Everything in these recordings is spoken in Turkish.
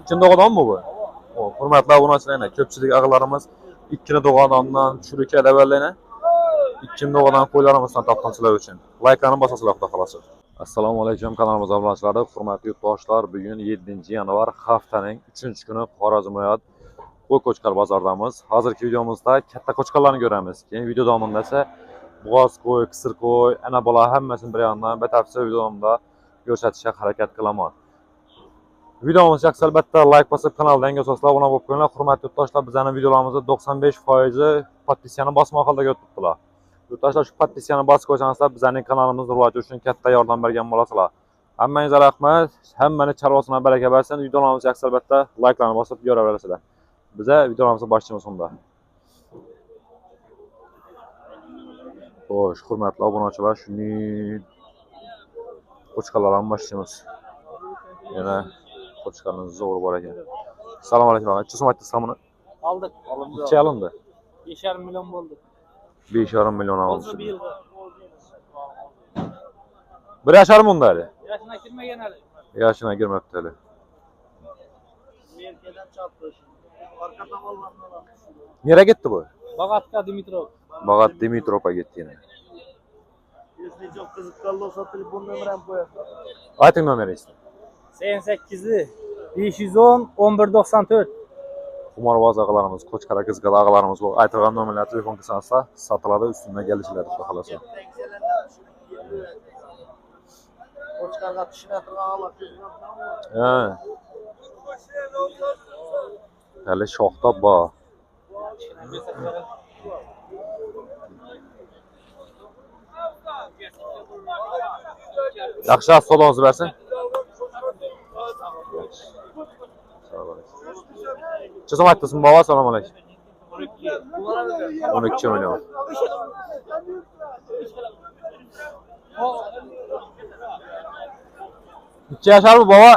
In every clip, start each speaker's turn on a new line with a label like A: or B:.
A: İkinci doğadan mı bu? O, hürmetli abunaçılarına, köpçülük ağalarımız ikinci doğadandan çürük eleverlerine ikinci doğadan koylarımızdan taptançılar için. Like'larını basasılar da kalası. Assalamu alaikum kanalımız abunaçıları. Hürmetli yurttaşlar, bugün 7 yanvar haftanın 3. günü Xorazm viloyat Qo'y Qo'chqar bozordamiz. Hozirgi videomuzda katta qo'chqarlarni ko'ramiz. Keyin video davomida esa bo'g'oz qo'y, qisir qo'y, ana bola hammasini bir yandan batafsil videomda ko'rsatishga harakat qilaman. Videomiz yoqsa albatta like bosib, kanalga yangi asoslar obuna bo'lib qo'yinglar. Hurmatli yurtdoshlar, bizning videolarimizni 95% podpisiyani bosma holda ko'ribdilar. Yurtdoshlar, shu podpisiyani bosib qo'ysangizlar, bizning kanalimiz rivoji uchun katta yordam bergan bo'lasizlar. Hammangizga rahmat. Hammani chorvasidan baraka bersin. Videolarimiz yoqsa albatta like'larni bosib ko'raverasizlar. Bize videolarimizni başlayalım sonunda. Hoş, hürmetli abonachilar, shuni qo'chqarlardan başlayamiz. Yana qo'chqarlarimiz zo'r bor ekan. Assalomu alaykum. Necha so'm aytdingiz samini?
B: Aldık.
A: Necha alindi?
B: 5,5 milyon oldu.
A: 5,5 milyon alindi.
B: Olsa bir yılda.
A: Bir yaşar mı onda hali?
B: Yaşına girmegen hali.
A: Yaşına girmekte hali.
B: Merkezden çarptı şimdi. Arka tavallarından almış.
A: Nereye gitti bu?
B: Bagatka Dimitrov.
A: Bagat Dimitrov'a gitti yine.
B: Yüzde çok kızık kaldı olsa telefon numaram koyar.
A: Ayting nomeri ise.
B: 88'li 510 1194.
A: Xumarvoz ağalarımız, qo'chqar qizg'al ağalarımız bu. Aytilgan nomerlar telefon qilsangiz sotiladi, üstünde gelişiler xohlasa.
B: Qo'chqarga tushunib turgan
A: Ha. Hali shoxda bor. Yaxshi savdoningizni bersin. Necha so'm aytdingiz bova? Assalomu alaykum. 12 milyon. Necha yashar bu bova?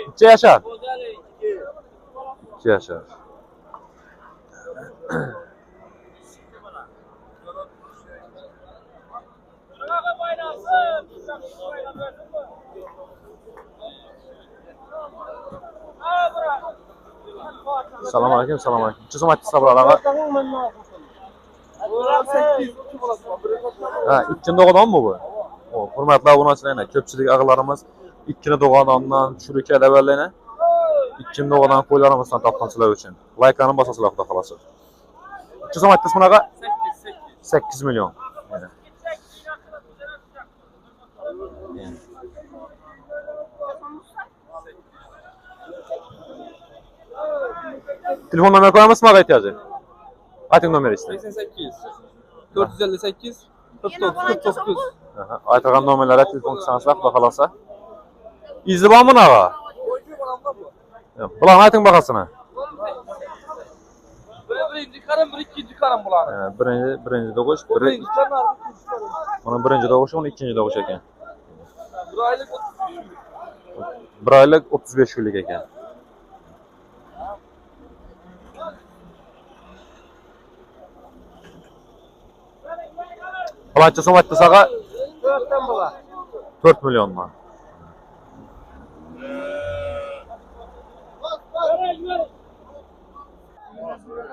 A: Necha yashar? 2 yashar. Assalomu alaykum, assalomu alaykum. Necha so'm aytdingiz bularga? Ha, ikkinchi doğadan mı bu? O, hurmatli obunachilarga, ko'pchilik ağalarımız ikkinchi doğadandan çürük eleverlerine ikinci doğadan koylarımızdan taptançılar için. Like'larını basasılar da kalası. Necha so'm aytdingiz bunaqa? 8 milyon. Yani. Telefon numara koyar mısın bana ihtiyacı? Ayting nomeri iste.
B: 88 458 49 49.
A: Aytılgan nomerlere telefon kısanızlar da kalasa. İzli var mı ağa? Bulan ayting bakasına.
B: Birinci karım, ikinci karım bulanı.
A: Birinci doğuş,
B: Birinci karım,
A: onun birinci doğuş, onun ikinci doğuş eken.
B: bir aylık 35.
A: Bir aylık 35 günlük eken. Falanca so'm aytdi sağa?
B: 4'ten bulan.
A: 4 milyon mu?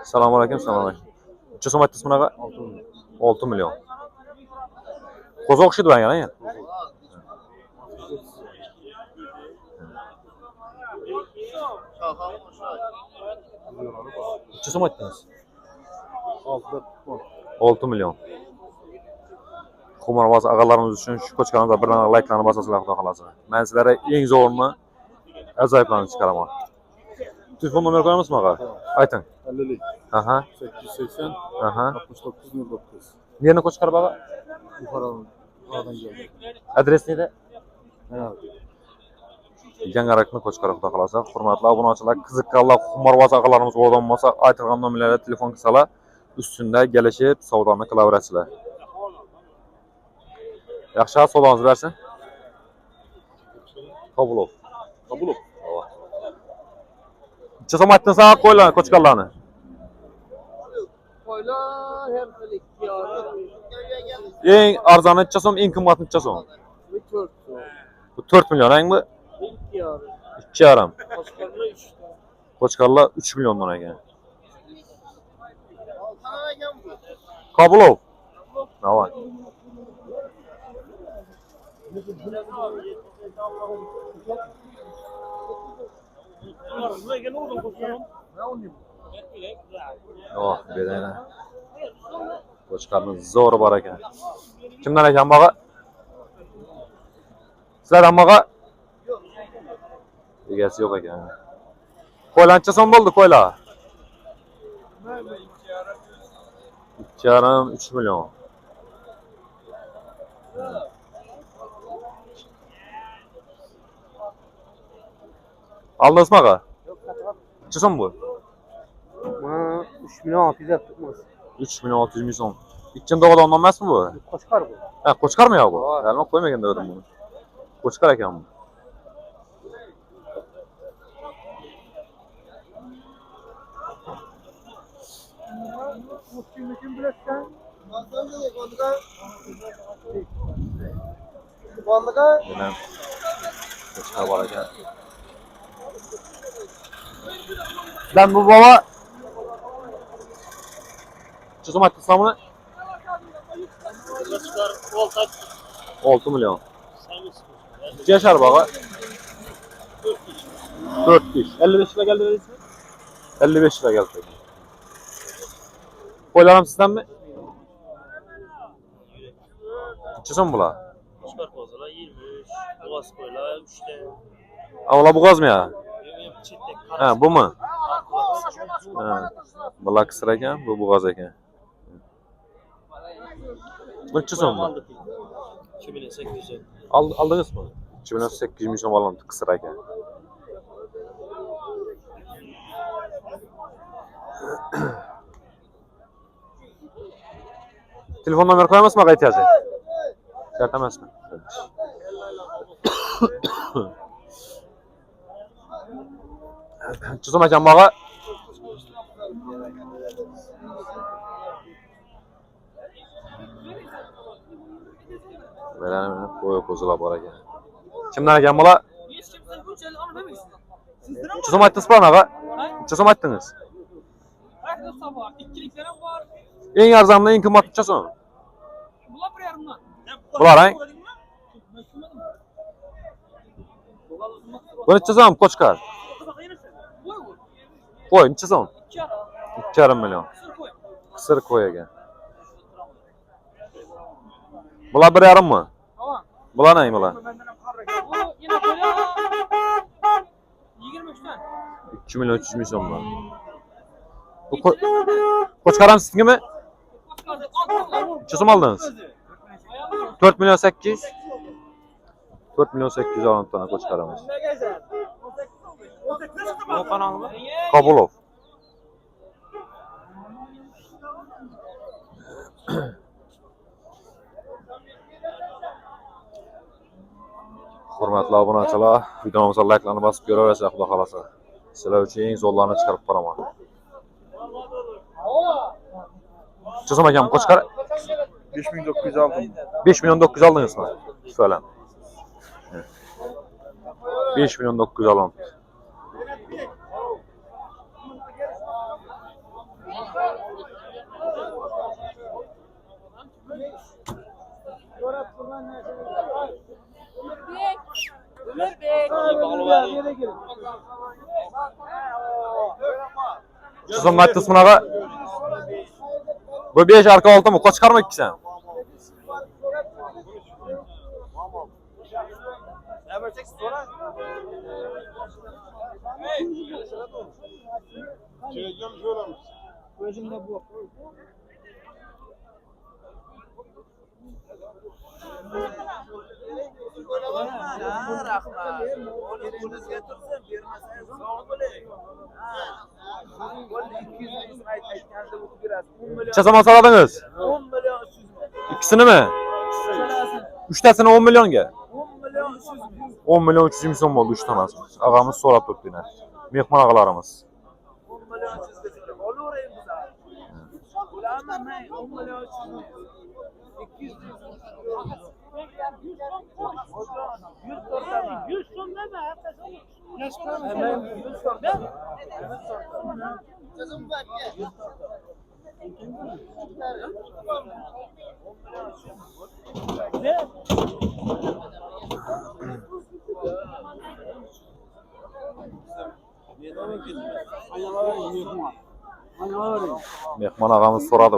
A: Assalomu alaykum, assalomu alaykum. Necha so'm aytdingiz bunaqa? 6 milyon. Qo'zi o'xshaydi ben yana. Necha so'm aytdingiz? 6 milyon. Xumarvoz ağalarımız için şu qo'chqarlarga bir dana like'larni bosasizlar xudo xolasa. Men sizlarga eng zo'rini ajoyiblarni chiqaraman. Telefon nomeri koyar mısın ağa? Ayting.
C: 50'lik.
A: Aha.
C: 880
A: Aha.
C: 69 09.
A: Nereni qo'chqar ağa?
C: Yukarıdan geldi.
A: Adres neydi?
C: Evet.
A: Yangarakni qo'chqar xudo xolasa. Hurmatli obunachilar, qiziqqanlar, Xumarvoz ağalarımız o'rdan bo'lsa, aytilgan nomerlarga telefon qilsalar, üstünde gelişip savdoni qilaverasizlar. Yaxshi savdoningizni bersin. Kabulov.
C: Kabulov.
A: Necha so'm aytdingiz sağa qo'ylar, qo'chqarlarni?
B: Koylar her türlü ihtiyarı.
A: Eng arzoni necha so'm, eng qimmat necha so'm?
B: Bir 4.
A: Bu 4 milyon mi?
B: İhtiyarı.
A: 2,5.
B: Başkanına 3.
A: Qo'chqarlar 3 milliondan ekan. Kabulov. Davay. Oh, bedana. Qo'chqarning zo'ri bor ekan. Kimdan ekan baga? Sizlardan baga? Egasi yo'q ekan. Qo'ylancha so'm bo'ldi qo'ylar. 2,5 3 million. Aldingizmi aqa? Necha so'm bu?
C: 3 milyon 600 tutmaz.
A: 3 million 600 ming so'm. Ikkinchi doğada ondan emasmi bu?
C: Qo'chqar bu.
A: Ha, qo'chqarmi yo bu? Alma qo'ymagan dedim buni. Qo'chqar ekan bu. Bilen qo'chqar bor ekan. Ben bu baba Çözüm attı samını
B: Başkan voltaj
A: 6 milyon.
B: servis.
A: Yaşar baga 4 kişi. 55 lira geldi dediniz mi? 55 lira geldi. Koylarım sizden mi? Çözüm bula.
B: Başkan kozala 23. Boğaz koyla 3'te.
A: Avla bu gaz mı ya?
B: Çitlek.
A: Ha bu mu? Ha. Bula kısır eken, bu gaz eken. Bu çözüm mü?
B: 2800.
A: Aldınız mı? 2800 milyon falan kısır eken. Telefon numara koyamaz mı ihtiyacı? Şart emez mi? Çözüm eken baga Veren koyu kozula bora eken. Kimden eken bula? Çözüm attınız mı ağa? Çözüm attınız. En arzanlı en kıymetli çözüm. Bular ha? Bu ne çözüm Qo'chqar? Koy ne çözüm? 2,5 milyon. Kısır koy eken. Bular 1,5 mı? Bular ne bular? 2 milyon 300 ming so'm bor. Bu Qo'chqaram sizniki mi? Necha so'm oldingiz? 4 milyon 800. 4 milyon 800 olib tane Qo'chqaramiz. Kabulov. Hurmatli obunachilar, videomizga like'larni bosib ko'raverasizlar, xudo xolasa. Sizlar uchun eng zo'rlarini chiqarib qo'raman. Chizim akam Qo'chqar
C: 5900 aldım.
A: 5 milyon 900 aldingizmi? Söylen. 5 milyon 900 alın. Çizim kaçtısın ağa? Bu 5 arka oldu mu? Qo'chqar mı ikisi? Necha zaman so'radingiz?
B: 10 milyon 300 bin.
A: İkisini mi? 3tasini 10 milyonga.
B: 10 milyon 300 bin.
A: 10 milyon 300 ming so'm bo'ldi 3 tanasi. Ağamız so'rab turibdi yine. Mehmon ağalarımız.
B: 10 milyon 300 bin. Olaverayım biz abi. Ulan 10 milyon 300 bin. 200 bin.
A: Mehman ağamız soradı.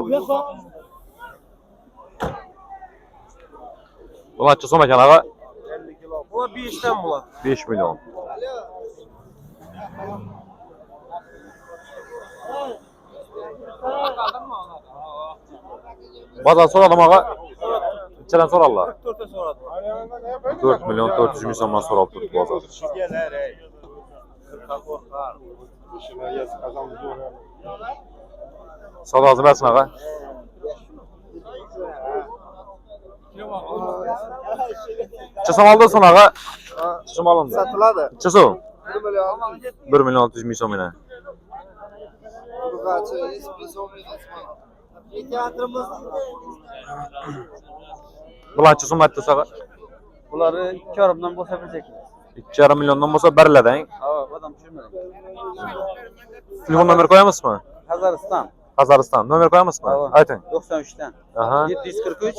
A: Ulan çıksın mekan ağa.
C: Buna bir işlem bulan.
A: 5 milyon. Bazan soralım ağa. İçeren sorarlar.
C: 44'e soradı.
A: 4 milyon 400 bin sondan soralım tuttu bazar.
B: Gel her ey. Kırka korkar.
A: Sağ lazım versin ağa. Çıksın aldın son ağa. Çıksın alındı.
C: Satıladı.
A: Çıksın.
C: 1 milyon.
A: 1 milyon 600 bin son bine.
C: Bu kaçı? Biz olmayacağız. Tiyatromuz.
A: Bulan çıksın maddi sağa.
C: Bunları 2 arımdan boşabilecek mi?
A: 2,5 milyondan olsa berleden.
C: Hava adam düşürmedi.
A: Telefon numara koyamaz mı?
C: Kazaristan.
A: Kazaristan. Numara koyamaz mı?
C: Hava.
A: Aytın.
C: 93'ten.
A: Aha.
C: 743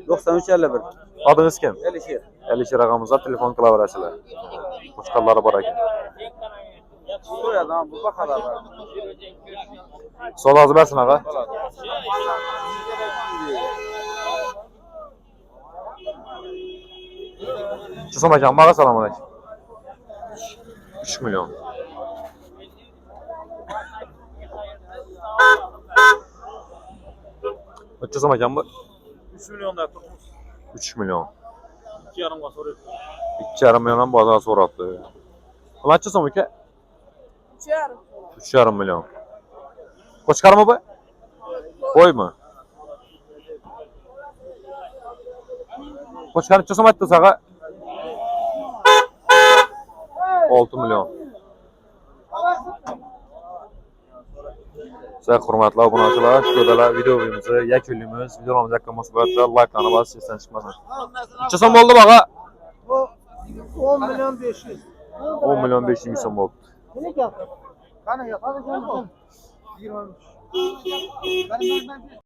C: 93 51.
A: Adınız kim?
C: Elişir.
A: Elişir ağamızda telefon kılaverəsilər. Qoçqalları var ekan.
C: Suriye'den bu bakarlar var.
A: Sol ağzı versin ağa. Çıksın mekan. Bağa salam aleyküm. 3 milyon. Çıksın mekan bu.
B: 3 milyon da tutmuş.
A: 3 milyon.
B: 2 yarımga soruyor.
A: 2,5 milyondan bazar soratdı. Ulan çıksın bu ki? 3,5 milyon. Qoçqar mı bu? Qoy mu? Qoçqarın çıksın etdi sağa. 6 milyon. Sizə hörmətli abunəçilər, gördələr videomuzu, yekünlüyümüz, videolarımız haqqında müsibətdə like-larına basın, səsdən çıxmasın. Çıksın oldu bağa.
C: Bu 10 milyon 500.
A: 10 milyon 500 milyon oldu.
C: Ne yaptın? Bana yapalım. 23.